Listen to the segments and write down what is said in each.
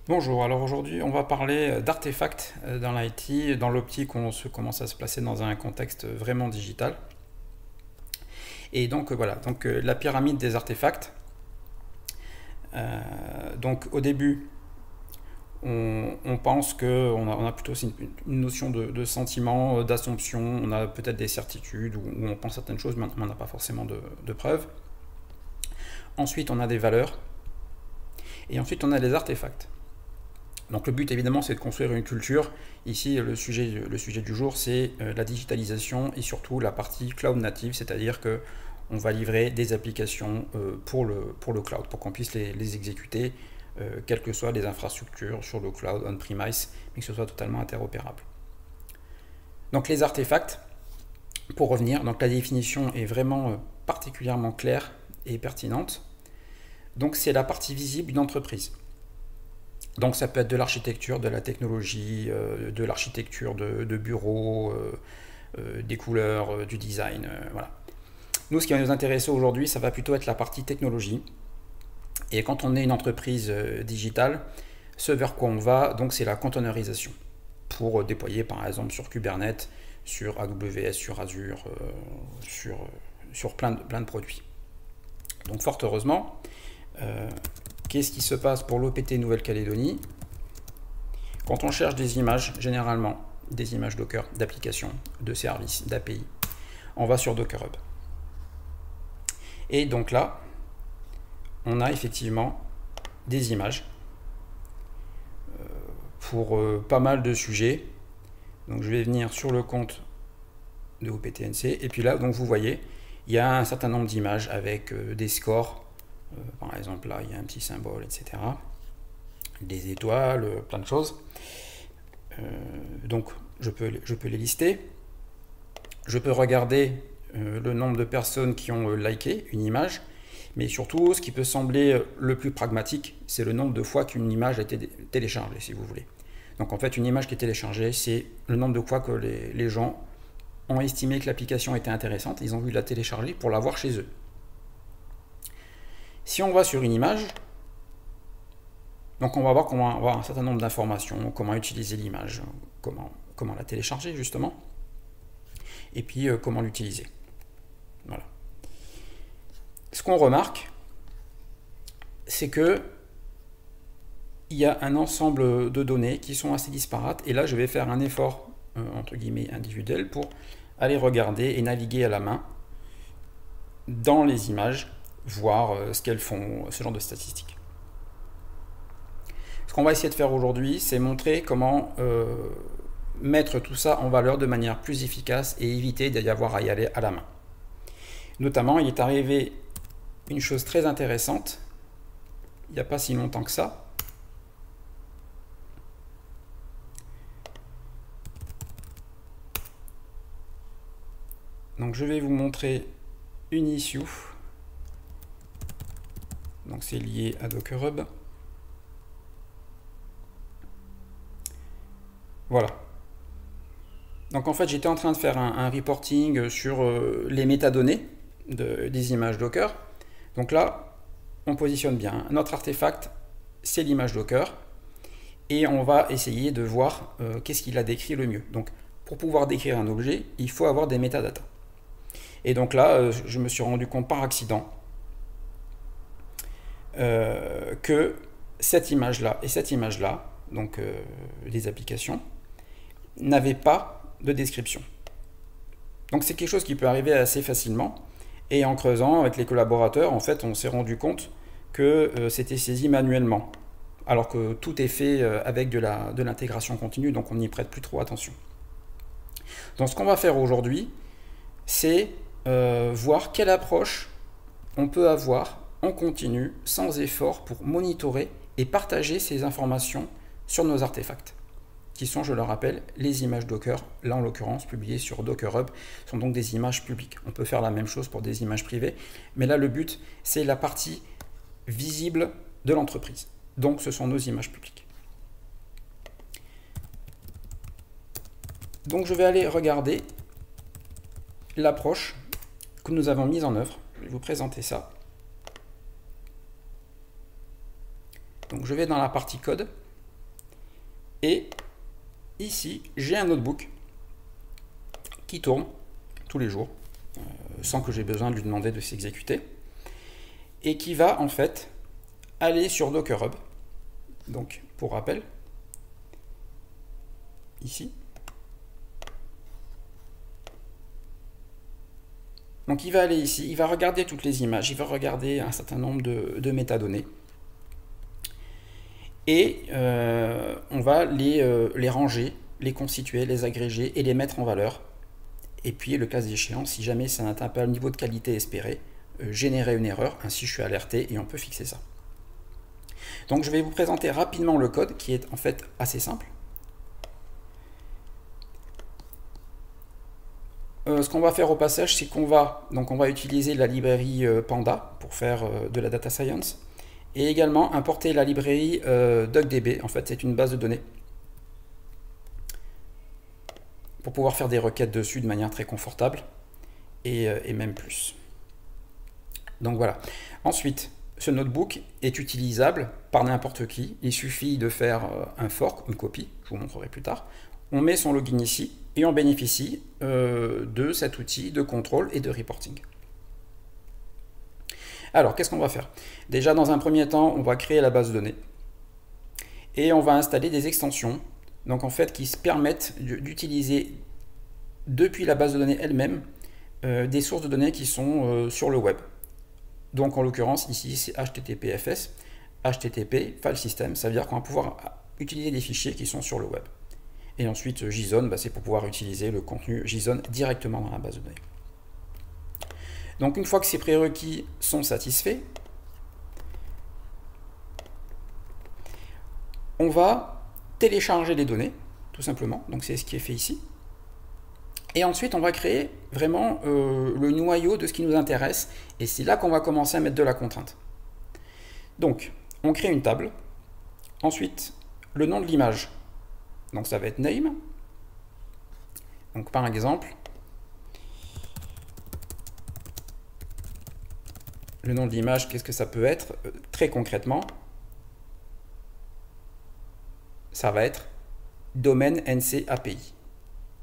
Bonjour, alors aujourd'hui on va parler d'artefacts dans l'IT, dans l'optique où on commence à se placer dans un contexte vraiment digital. Et donc voilà, la pyramide des artefacts. Donc au début, on pense qu'on a plutôt une notion de sentiment, d'assumption, on a peut-être des certitudes où on pense certaines choses, mais on n'a pas forcément de preuves. Ensuite on a des valeurs, et ensuite on a des artefacts. Donc le but évidemment c'est de construire une culture. Ici le sujet du jour c'est la digitalisation et surtout la partie cloud native, c'est-à-dire que on va livrer des applications pour le cloud, pour qu'on puisse les exécuter, quelles que soient les infrastructures sur le cloud on-premise, mais que ce soit totalement interopérable. Donc les artefacts, pour revenir, donc la définition est vraiment particulièrement claire et pertinente. Donc c'est la partie visible d'une entreprise. Donc ça peut être de l'architecture, de la technologie, de l'architecture de bureaux, des couleurs, du design, voilà. Nous, ce qui va nous intéresser aujourd'hui, ça va plutôt être la partie technologie. Et quand on est une entreprise digitale, ce vers quoi on va, donc c'est la containerisation. Pour déployer par exemple sur Kubernetes, sur AWS, sur Azure, sur plein de produits. Donc fort heureusement, qu'est-ce qui se passe pour l'OPT Nouvelle-Calédonie? Quand on cherche des images, généralement des images Docker, d'applications, de services, d'API, on va sur Docker Hub. Et donc là, on a effectivement des images pour pas mal de sujets. Donc je vais venir sur le compte de OPTNC. Et puis là, donc vous voyez, il y a un certain nombre d'images avec des scores. Par exemple, là, il y a un petit symbole, etc. Des étoiles, plein de choses. Donc, je peux les lister. Je peux regarder le nombre de personnes qui ont liké une image. Mais surtout, ce qui peut sembler le plus pragmatique, c'est le nombre de fois qu'une image a été téléchargée, si vous voulez. Donc, en fait, une image qui est téléchargée, c'est le nombre de fois que les gens ont estimé que l'application était intéressante. Ils ont voulu la télécharger pour la voir chez eux. Si on va sur une image, donc on va voir comment avoir un certain nombre d'informations, comment utiliser l'image, comment la télécharger justement, et puis comment l'utiliser. Voilà. Ce qu'on remarque, c'est que il y a un ensemble de données qui sont assez disparates, et là je vais faire un effort entre guillemets individuel pour aller regarder et naviguer à la main dans les images, voir ce qu'elles font, ce genre de statistiques. Ce qu'on va essayer de faire aujourd'hui, c'est montrer comment mettre tout ça en valeur de manière plus efficace et éviter d'y avoir à y aller à la main. Notamment, il est arrivé une chose très intéressante, il n'y a pas si longtemps que ça. Donc je vais vous montrer une issue. Donc c'est lié à Docker Hub. Voilà. Donc en fait j'étais en train de faire un reporting sur les métadonnées des images Docker. Donc là on positionne bien. Notre artefact c'est l'image Docker. Et on va essayer de voir qu'est-ce qu'il a décrit le mieux. Donc pour pouvoir décrire un objet, il faut avoir des métadatas. Et donc là je me suis rendu compte par accident que cette image-là et cette image-là, donc les applications, n'avaient pas de description. Donc c'est quelque chose qui peut arriver assez facilement. Et en creusant avec les collaborateurs, en fait, on s'est rendu compte que c'était saisi manuellement, alors que tout est fait avec de l'intégration continue, donc on n'y prête plus trop attention. Donc ce qu'on va faire aujourd'hui, c'est voir quelle approche on peut avoir en continu, sans effort, pour monitorer et partager ces informations sur nos artefacts, qui sont, je le rappelle, les images Docker, là en l'occurrence publiées sur Docker Hub, sont donc des images publiques. On peut faire la même chose pour des images privées, mais là le but, c'est la partie visible de l'entreprise. Donc ce sont nos images publiques. Donc je vais aller regarder l'approche que nous avons mise en œuvre. Je vais vous présenter ça. Donc je vais dans la partie code. Et ici, j'ai un notebook qui tourne tous les jours, sans que j'ai besoin de lui demander de s'exécuter, et qui va en fait aller sur Docker Hub. Donc, pour rappel, ici. Donc, il va aller ici, il va regarder toutes les images, il va regarder un certain nombre de métadonnées. Et on va les ranger, les constituer, les agréger et les mettre en valeur. Et puis, le cas échéant, si jamais ça n'atteint pas le niveau de qualité espéré, générer une erreur, ainsi je suis alerté et on peut fixer ça. Donc je vais vous présenter rapidement le code qui est en fait assez simple. Ce qu'on va faire au passage, c'est qu'on va utiliser la librairie Panda pour faire de la data science et également importer la librairie DuckDB. En fait, c'est une base de données pour pouvoir faire des requêtes dessus de manière très confortable et même plus. Donc voilà. Ensuite, ce notebook est utilisable par n'importe qui. Il suffit de faire un fork, une copie, je vous montrerai plus tard. On met son login ici et on bénéficie de cet outil de contrôle et de reporting. Alors, qu'est-ce qu'on va faire? Déjà, dans un premier temps, on va créer la base de données et on va installer des extensions, donc en fait, qui se permettent d'utiliser depuis la base de données elle-même des sources de données qui sont sur le web. Donc en l'occurrence ici c'est HTTPFS, HTTP File System, ça veut dire qu'on va pouvoir utiliser des fichiers qui sont sur le web. Et ensuite JSON, c'est pour pouvoir utiliser le contenu JSON directement dans la base de données. Donc une fois que ces prérequis sont satisfaits, on va télécharger les données, tout simplement, donc c'est ce qui est fait ici. Et ensuite, on va créer vraiment le noyau de ce qui nous intéresse. Et c'est là qu'on va commencer à mettre de la contrainte. Donc, on crée une table. Ensuite, le nom de l'image. Donc, ça va être name. Donc, par exemple, le nom de l'image, qu'est-ce que ça peut être? Très concrètement, ça va être domaine NC API.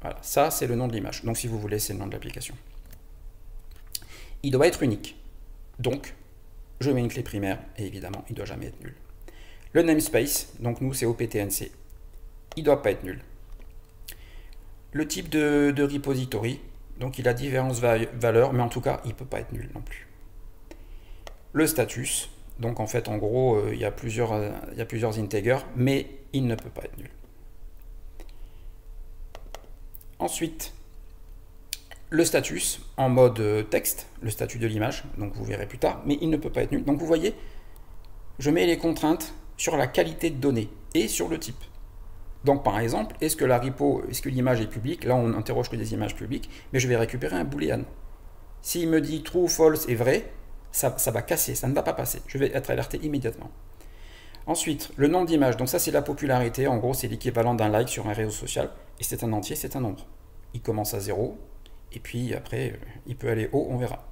Voilà, ça c'est le nom de l'image. Donc si vous voulez, c'est le nom de l'application. Il doit être unique. Donc, je mets une clé primaire et évidemment, il ne doit jamais être nul. Le namespace, donc nous c'est OPTNC, il ne doit pas être nul. Le type de repository, donc il a différentes valeurs, mais en tout cas, il ne peut pas être nul non plus. Le status, donc en fait, en gros, il y a plusieurs integers, mais il ne peut pas être nul. Ensuite, le status en mode texte, le statut de l'image, donc vous verrez plus tard, mais il ne peut pas être nul. Donc vous voyez, je mets les contraintes sur la qualité de données et sur le type. Donc par exemple, est-ce que l'image est publique? Là on interroge que des images publiques, mais je vais récupérer un booléen. S'il me dit true, false et vrai, ça va casser, ça ne va pas passer. Je vais être alerté immédiatement. Ensuite, le nom d'image, donc ça c'est la popularité, en gros c'est l'équivalent d'un like sur un réseau social, et c'est un entier, c'est un nombre. Il commence à 0, et puis après il peut aller haut, on verra.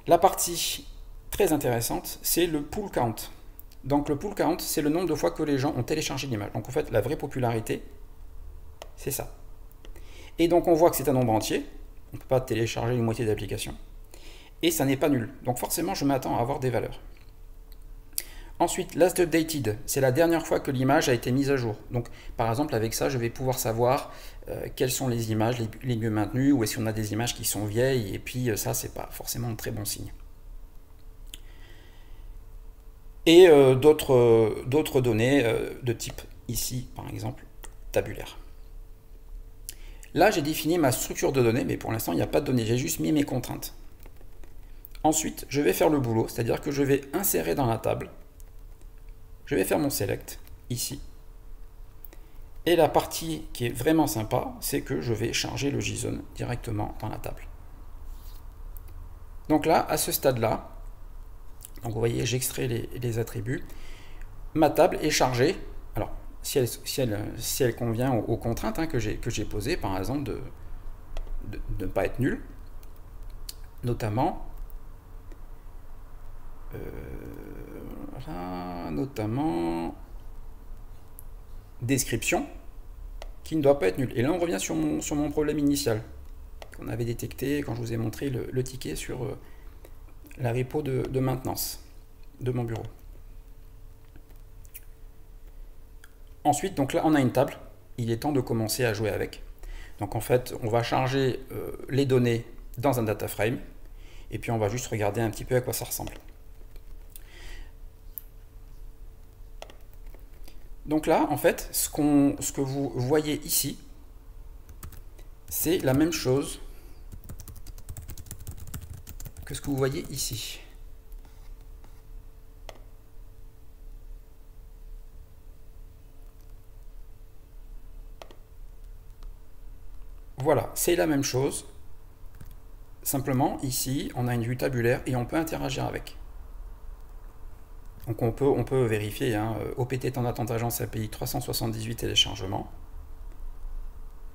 La partie très intéressante, c'est le pool count. Donc le pool count, c'est le nombre de fois que les gens ont téléchargé l'image. Donc en fait, la vraie popularité, c'est ça. Et donc on voit que c'est un nombre entier, on ne peut pas télécharger une moitié d'application, et ça n'est pas nul. Donc forcément, je m'attends à avoir des valeurs. Ensuite, last updated, c'est la dernière fois que l'image a été mise à jour. Donc, par exemple, avec ça, je vais pouvoir savoir quelles sont les images les mieux maintenues, ou est-ce qu'on a des images qui sont vieilles, et puis ça, c'est pas forcément un très bon signe. Et d'autres données de type, ici, par exemple, tabulaire. Là, j'ai défini ma structure de données, mais pour l'instant, il n'y a pas de données, j'ai juste mis mes contraintes. Ensuite, je vais faire le boulot, c'est-à-dire que je vais insérer dans la table. Je vais faire mon select, ici. Et la partie qui est vraiment sympa, c'est que je vais charger le JSON directement dans la table. Donc là, à ce stade-là, donc vous voyez, j'extrais les attributs. Ma table est chargée. Alors, si elle convient aux contraintes que j'ai posées, par exemple, de ne pas être nul, notamment... description qui ne doit pas être nulle. Et là, on revient sur mon problème initial qu'on avait détecté quand je vous ai montré le ticket sur la repo de maintenance de mon bureau. Ensuite, donc là, on a une table. Il est temps de commencer à jouer avec. Donc en fait, on va charger les données dans un data frame et puis on va juste regarder un petit peu à quoi ça ressemble. Donc là, en fait, ce que vous voyez ici, c'est la même chose que ce que vous voyez ici. Voilà, c'est la même chose. Simplement, ici, on a une vue tabulaire et on peut interagir avec. Donc on peut vérifier, hein, OPT temps d'attente agence API 378 téléchargement.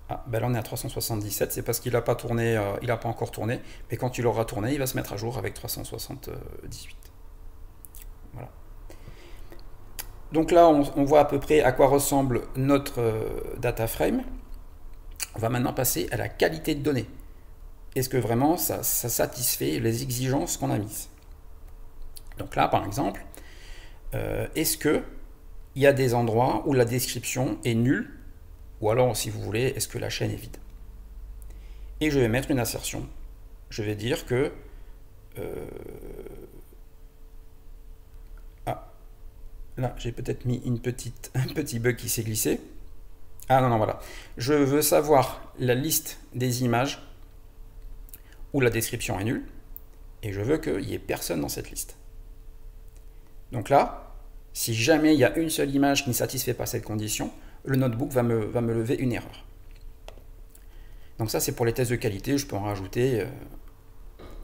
Ah, ben là on est à 377, c'est parce qu'il n'a pas tourné, il n'a pas encore tourné, mais quand il aura tourné, il va se mettre à jour avec 378. Voilà. Donc là, on voit à peu près à quoi ressemble notre data frame. On va maintenant passer à la qualité de données. Est-ce que vraiment ça satisfait les exigences qu'on a mises? Donc là, par exemple, est-ce qu'il y a des endroits où la description est nulle? Ou alors, si vous voulez, est-ce que la chaîne est vide? Et je vais mettre une assertion. Je vais dire que... Ah, là, j'ai peut-être mis un petit bug qui s'est glissé. Ah non, voilà. Je veux savoir la liste des images où la description est nulle. Et je veux qu'il n'y ait personne dans cette liste. Donc là, si jamais il y a une seule image qui ne satisfait pas cette condition, le notebook va me lever une erreur. Donc ça, c'est pour les tests de qualité. Je peux en rajouter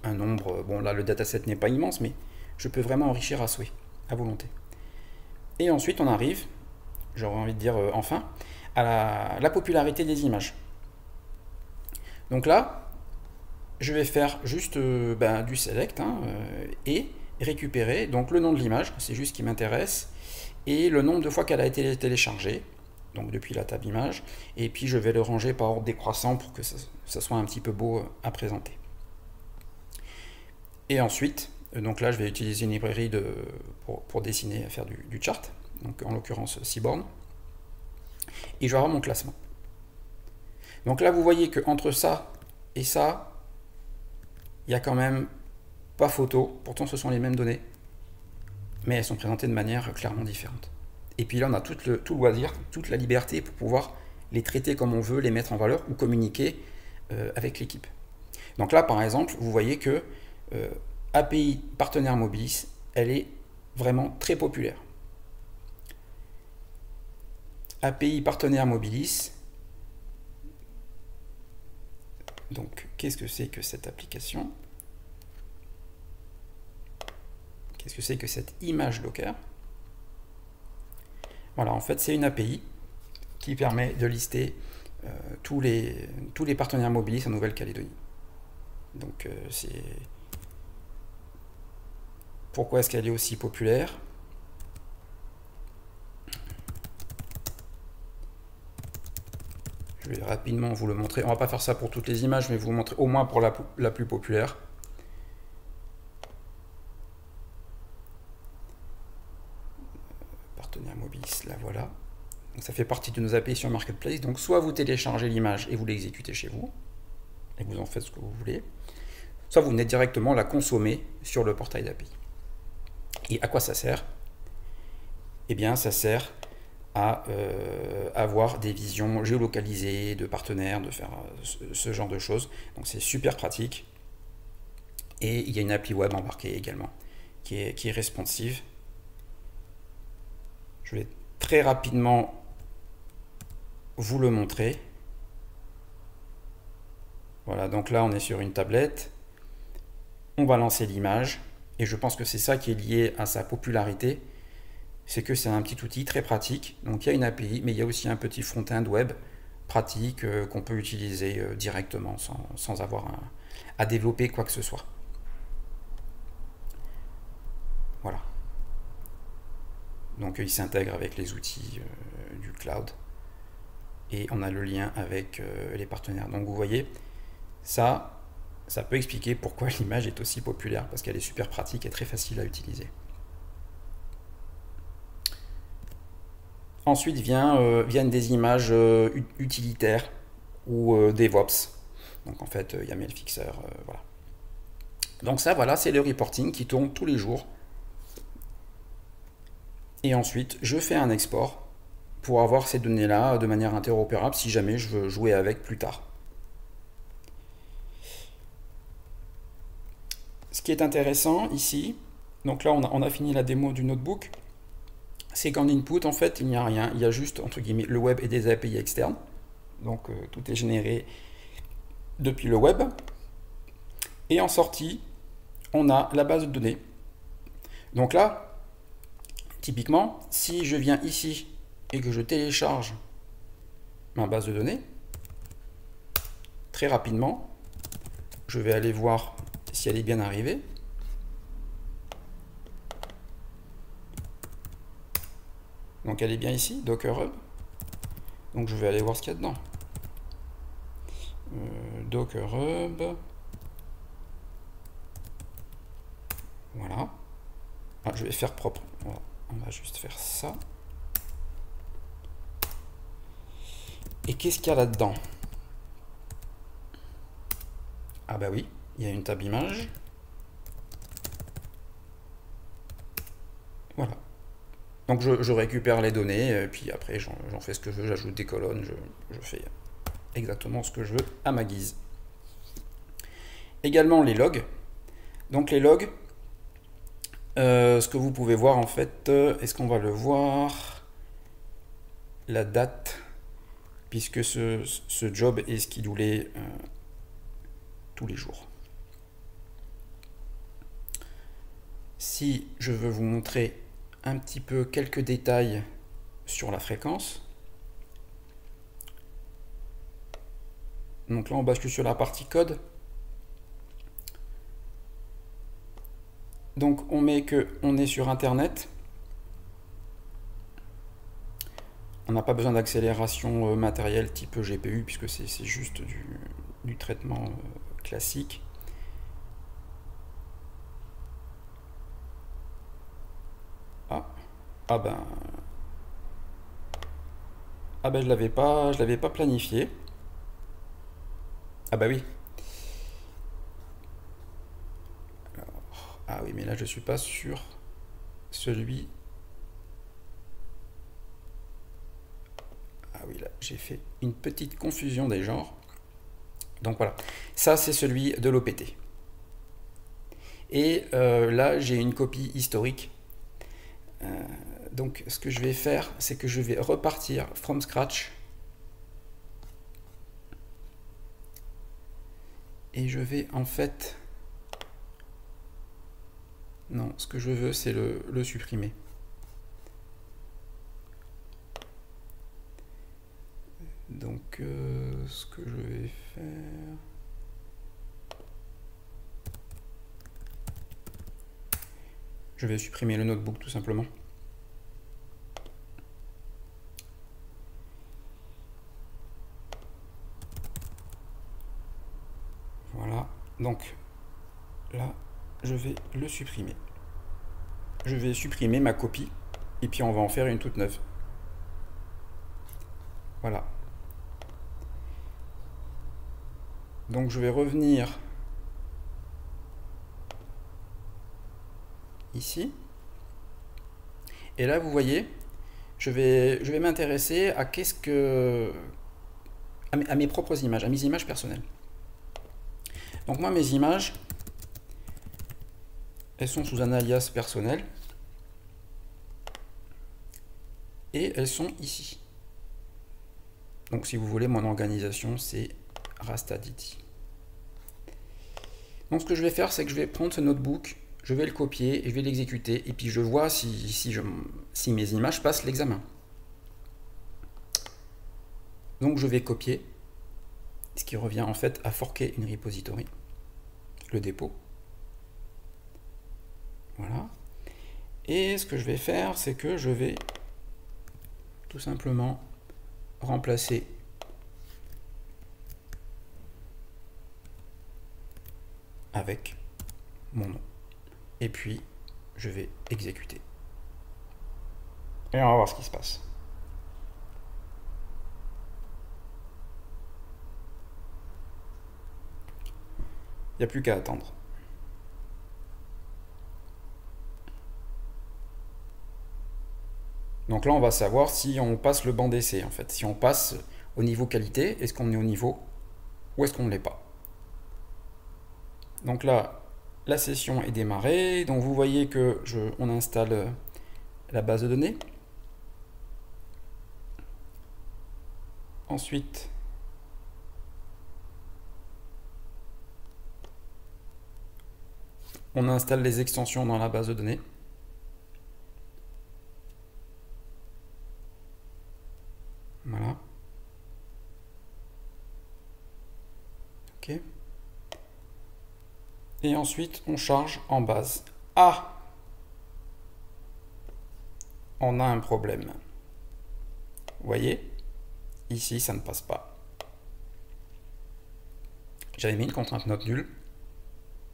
un nombre. Bon, là, le dataset n'est pas immense, mais je peux vraiment enrichir à souhait, à volonté. Et ensuite, on arrive, j'aurais envie de dire enfin, à la popularité des images. Donc là, je vais faire juste du select et récupérer donc le nom de l'image, c'est juste ce qui m'intéresse, et le nombre de fois qu'elle a été téléchargée, donc depuis la table image, et puis je vais le ranger par ordre décroissant pour que ça soit un petit peu beau à présenter. Et ensuite, donc là je vais utiliser une librairie pour dessiner, faire du chart, donc en l'occurrence Seaborn, et je vais avoir mon classement. Donc là vous voyez qu'entre ça et ça, il n'y a quand même pas photo, pourtant ce sont les mêmes données, mais elles sont présentées de manière clairement différente. Et puis là, on a tout le loisir, toute la liberté pour pouvoir les traiter comme on veut, les mettre en valeur ou communiquer avec l'équipe. Donc là, par exemple, vous voyez que API partenaire Mobilis, elle est vraiment très populaire. API partenaire Mobilis. Donc, qu'est-ce que c'est que cette application? Qu'est-ce que c'est que cette image Docker? Voilà, en fait, c'est une API qui permet de lister tous les partenaires Mobilis en Nouvelle-Calédonie. Donc, pourquoi est-ce qu'elle est aussi populaire? Je vais rapidement vous le montrer. On va pas faire ça pour toutes les images, mais vous montrer au moins pour la plus populaire. Partenaire Mobilis, là voilà. Donc ça fait partie de nos API sur Marketplace. Donc soit vous téléchargez l'image et vous l'exécutez chez vous, et vous en faites ce que vous voulez, soit vous venez directement la consommer sur le portail d'API. Et à quoi ça sert? Eh bien, ça sert à avoir des visions géolocalisées de partenaires, de faire ce genre de choses. Donc c'est super pratique. Et il y a une appli web embarquée également, qui est responsive. Je vais très rapidement vous le montrer. Voilà, donc là on est sur une tablette. On va lancer l'image. Et je pense que c'est ça qui est lié à sa popularité. C'est que c'est un petit outil très pratique. Donc il y a une API, mais il y a aussi un petit front-end web pratique qu'on peut utiliser directement sans avoir à développer quoi que ce soit. Voilà. Donc il s'intègre avec les outils du cloud. Et on a le lien avec les partenaires. Donc vous voyez, ça peut expliquer pourquoi l'image est aussi populaire, parce qu'elle est super pratique et très facile à utiliser. Ensuite viennent des images utilitaires ou DevOps. Donc en fait, YAML Fixer, voilà. Donc ça, voilà, c'est le reporting qui tourne tous les jours. Et ensuite, je fais un export pour avoir ces données-là de manière interopérable si jamais je veux jouer avec plus tard. Ce qui est intéressant ici, donc là on a fini la démo du notebook, c'est qu'en input, en fait, il n'y a rien. Il y a juste, entre guillemets, le web et des API externes. Donc tout est généré depuis le web. Et en sortie, on a la base de données. Donc là, typiquement, si je viens ici et que je télécharge ma base de données, très rapidement, je vais aller voir si elle est bien arrivée. Donc elle est bien ici, Docker Hub. Donc je vais aller voir ce qu'il y a dedans. Docker Hub. Voilà. Ah, je vais faire propre. Voilà. On va juste faire ça. Et qu'est-ce qu'il y a là-dedans? Ah bah oui, il y a une table image. Voilà. Donc je récupère les données, puis après j'en fais ce que je veux, j'ajoute des colonnes, je fais exactement ce que je veux à ma guise. Également les logs. Donc les logs, ce que vous pouvez voir en fait, est-ce qu'on va le voir? La date, puisque ce job est schedulé tous les jours. Si je veux vous montrer un petit peu quelques détails sur la fréquence. Donc là on bascule sur la partie code. Donc on met que on est sur internet. On n'a pas besoin d'accélération matérielle type GPU puisque c'est juste du traitement classique. Ah ben je l'avais pas planifié. Ah bah oui. Alors, ah oui, mais là je suis pas sur celui. Ah oui, là j'ai fait une petite confusion des genres. Donc voilà, ça c'est celui de l'OPT. Et là j'ai une copie historique. Donc ce que je vais faire, c'est que je vais repartir from scratch. Et je vais en fait... Non, ce que je veux, c'est le supprimer. Donc ce que je vais faire... Je vais supprimer le notebook tout simplement. Voilà, donc là, je vais le supprimer. Je vais supprimer ma copie et puis on va en faire une toute neuve. Voilà. Donc je vais revenir ici. Et là, vous voyez, je vais m'intéresser à à mes propres images, à mes images personnelles. Donc moi, mes images, elles sont sous un alias personnel. Et elles sont ici. Donc si vous voulez, mon organisation, c'est Rastadity. Donc ce que je vais faire, c'est que je vais prendre ce notebook, je vais le copier et je vais l'exécuter. Et puis je vois si mes images passent l'examen. Donc je vais copier, ce qui revient en fait à forker une repository, le dépôt. Voilà. Et ce que je vais faire, c'est que je vais tout simplement remplacer avec mon nom. Et puis, je vais exécuter. Et on va voir ce qui se passe. Il n'y a plus qu'à attendre. Donc là, on va savoir si on passe le banc d'essai, en fait. Si on passe au niveau qualité, est-ce qu'on est au niveau ou est-ce qu'on ne l'est pas. Donc là, la session est démarrée. Donc vous voyez que on installe la base de données. Ensuite, on installe les extensions dans la base de données. Voilà. OK. Et ensuite, on charge en base. Ah! On a un problème. Vous voyez? Ici, ça ne passe pas. J'avais mis une contrainte note nulle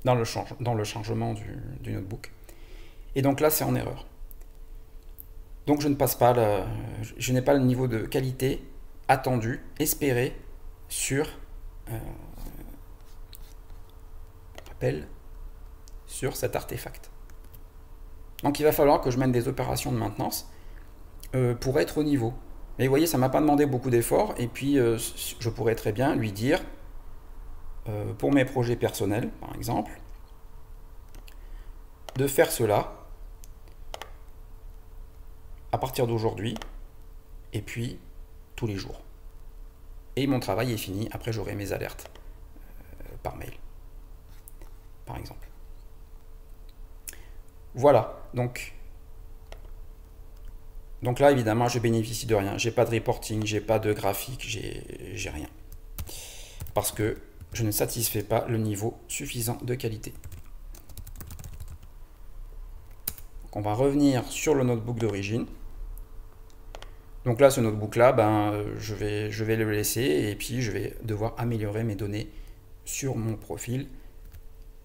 dans le chargement du notebook. Et donc là, c'est en erreur. Donc je ne passe pas, je n'ai pas le niveau de qualité attendu, espéré sur, sur cet artefact. Donc il va falloir que je mène des opérations de maintenance pour être au niveau. Mais vous voyez, ça ne m'a pas demandé beaucoup d'efforts. Et puis je pourrais très bien lui dire, pour mes projets personnels par exemple, de faire cela à partir d'aujourd'hui, et puis tous les jours. Et mon travail est fini, après j'aurai mes alertes par mail, par exemple. Voilà, donc là évidemment je bénéficie de rien, j'ai pas de reporting, j'ai pas de graphique, j'ai rien. Parce que je ne satisfais pas le niveau suffisant de qualité. Donc on va revenir sur le notebook d'origine. Donc là, ce notebook-là, je vais le laisser et puis je vais devoir améliorer mes données sur mon profil.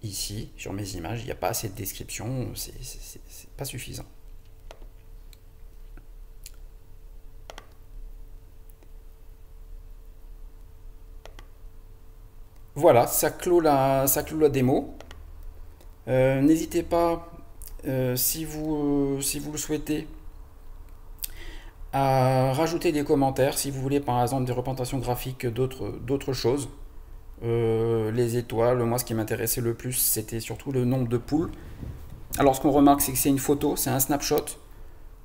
Ici, sur mes images, il n'y a pas assez de description, c'est pas suffisant. Voilà, ça clôt la démo. N'hésitez pas, si vous le souhaitez, à rajouter des commentaires si vous voulez par exemple des représentations graphiques d'autres choses. Les étoiles, moi ce qui m'intéressait le plus c'était surtout le nombre de poules. Alors ce qu'on remarque c'est que c'est une photo, c'est un snapshot,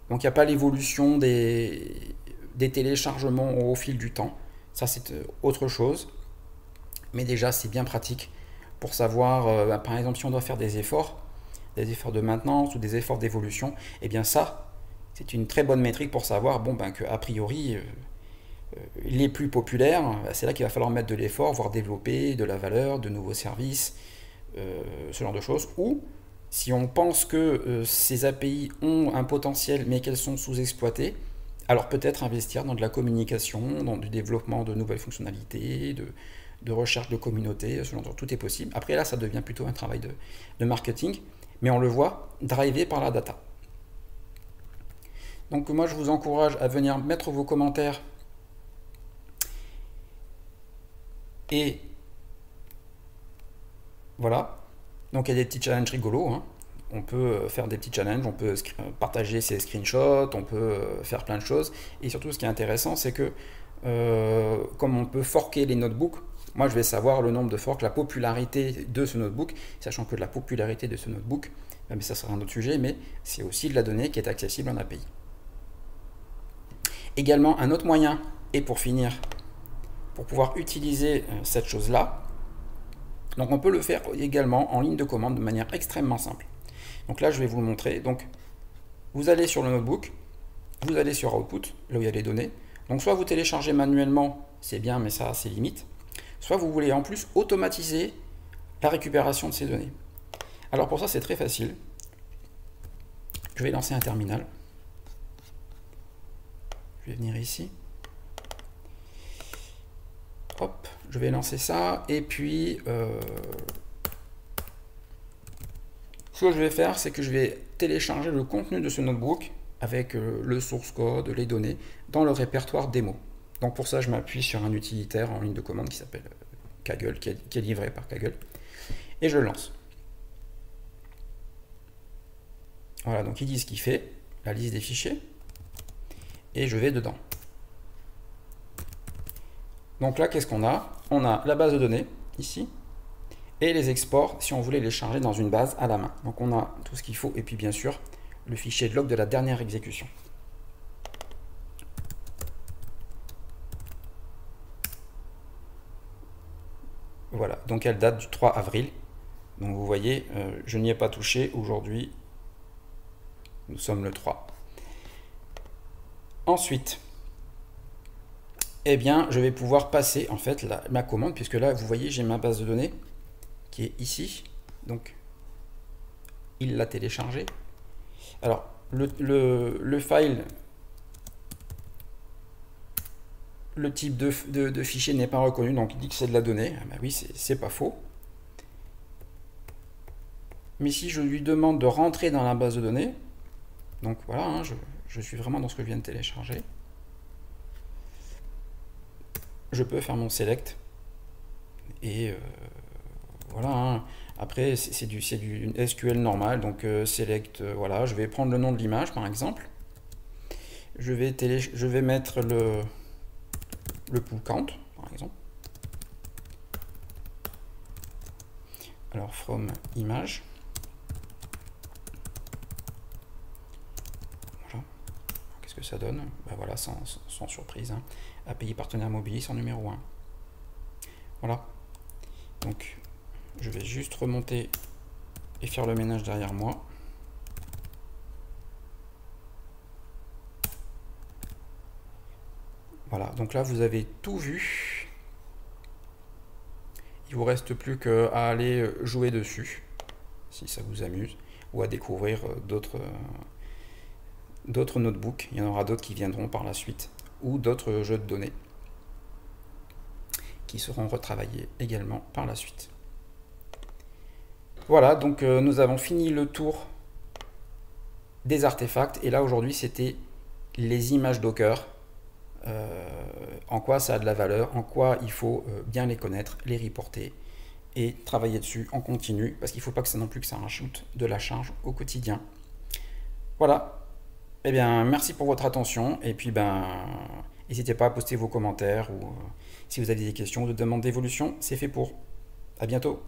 donc il n'y a pas l'évolution des téléchargements au fil du temps. Ça c'est autre chose, mais déjà c'est bien pratique pour savoir par exemple si on doit faire des efforts de maintenance ou des efforts d'évolution, et bien ça c'est une très bonne métrique pour savoir que a priori les plus populaires, c'est là qu'il va falloir mettre de l'effort, voire développer de la valeur, de nouveaux services, ce genre de choses. Ou si on pense que ces API ont un potentiel mais qu'elles sont sous-exploitées, alors peut-être investir dans de la communication, dans du développement de nouvelles fonctionnalités, de recherche de communauté, ce genre de choses. Tout est possible. Après là, ça devient plutôt un travail de marketing, mais on le voit, drivé par la data. Donc moi je vous encourage à venir mettre vos commentaires et voilà. Donc il y a des petits challenges rigolos, hein. On peut faire des petits challenges, on peut partager ses screenshots, on peut faire plein de choses. Et surtout ce qui est intéressant c'est que comme on peut forker les notebooks, moi je vais savoir le nombre de forks, la popularité de ce notebook, sachant que la popularité de ce notebook, mais ça sera un autre sujet, mais c'est aussi de la donnée qui est accessible en API. Également, un autre moyen, et pour finir, pour pouvoir utiliser cette chose-là, donc on peut le faire également en ligne de commande de manière extrêmement simple. Donc là, je vais vous le montrer. Donc, vous allez sur le notebook, vous allez sur Output, là où il y a les données. Donc, soit vous téléchargez manuellement, c'est bien, mais ça a ses limites. Soit vous voulez en plus automatiser la récupération de ces données. Alors pour ça, c'est très facile. Je vais lancer un terminal. Je vais venir ici. je vais lancer ça, et puis ce que je vais faire, c'est que je vais télécharger le contenu de ce notebook avec le source code, les données, dans le répertoire démo. Donc pour ça, je m'appuie sur un utilitaire en ligne de commande qui s'appelle Kaggle, qui est livré par Kaggle, et je le lance. Voilà, donc il dit ce qu'il fait, la liste des fichiers, et je vais dedans. Donc là, qu'est-ce qu'on a? On a la base de données, ici, et les exports, si on voulait les charger dans une base à la main. Donc on a tout ce qu'il faut, et puis bien sûr, le fichier de log de la dernière exécution. Voilà, donc elle date du 3 avril. Donc vous voyez, je n'y ai pas touché. Aujourd'hui, nous sommes le 3. Ensuite, eh bien, je vais pouvoir passer en fait ma commande, puisque là, vous voyez, j'ai ma base de données qui est ici. Donc, il l'a téléchargé. Alors, le file, le type de fichier n'est pas reconnu, donc il dit que c'est de la donnée. Ah ben oui, c'est pas faux. Mais si je lui demande de rentrer dans la base de données, donc voilà, hein, je suis vraiment dans ce que je viens de télécharger. Je peux faire mon select. Et voilà, hein. Après c'est du SQL normal, donc select, voilà, je vais prendre le nom de l'image par exemple. Je vais mettre le pool count par exemple. Alors from image. Voilà. Qu'est-ce que ça donne? Ben voilà, sans surprise, hein. API partenaire Mobilis en numéro 1. Voilà. Donc je vais juste remonter et faire le ménage derrière moi. Voilà, donc là vous avez tout vu. Il vous reste plus qu'à aller jouer dessus, si ça vous amuse, ou à découvrir d'autres notebooks. Il y en aura d'autres qui viendront par la suite, ou d'autres jeux de données qui seront retravaillés également par la suite. Voilà, donc nous avons fini le tour des artefacts, et là aujourd'hui c'était les images Docker. En quoi ça a de la valeur, en quoi il faut bien les connaître, les reporter et travailler dessus en continu, parce qu'il ne faut pas que ça non plus que ça rajoute de la charge au quotidien. Voilà. Eh bien, merci pour votre attention, et puis n'hésitez pas à poster vos commentaires, ou si vous avez des questions ou des demandes d'évolution, c'est fait pour. À bientôt.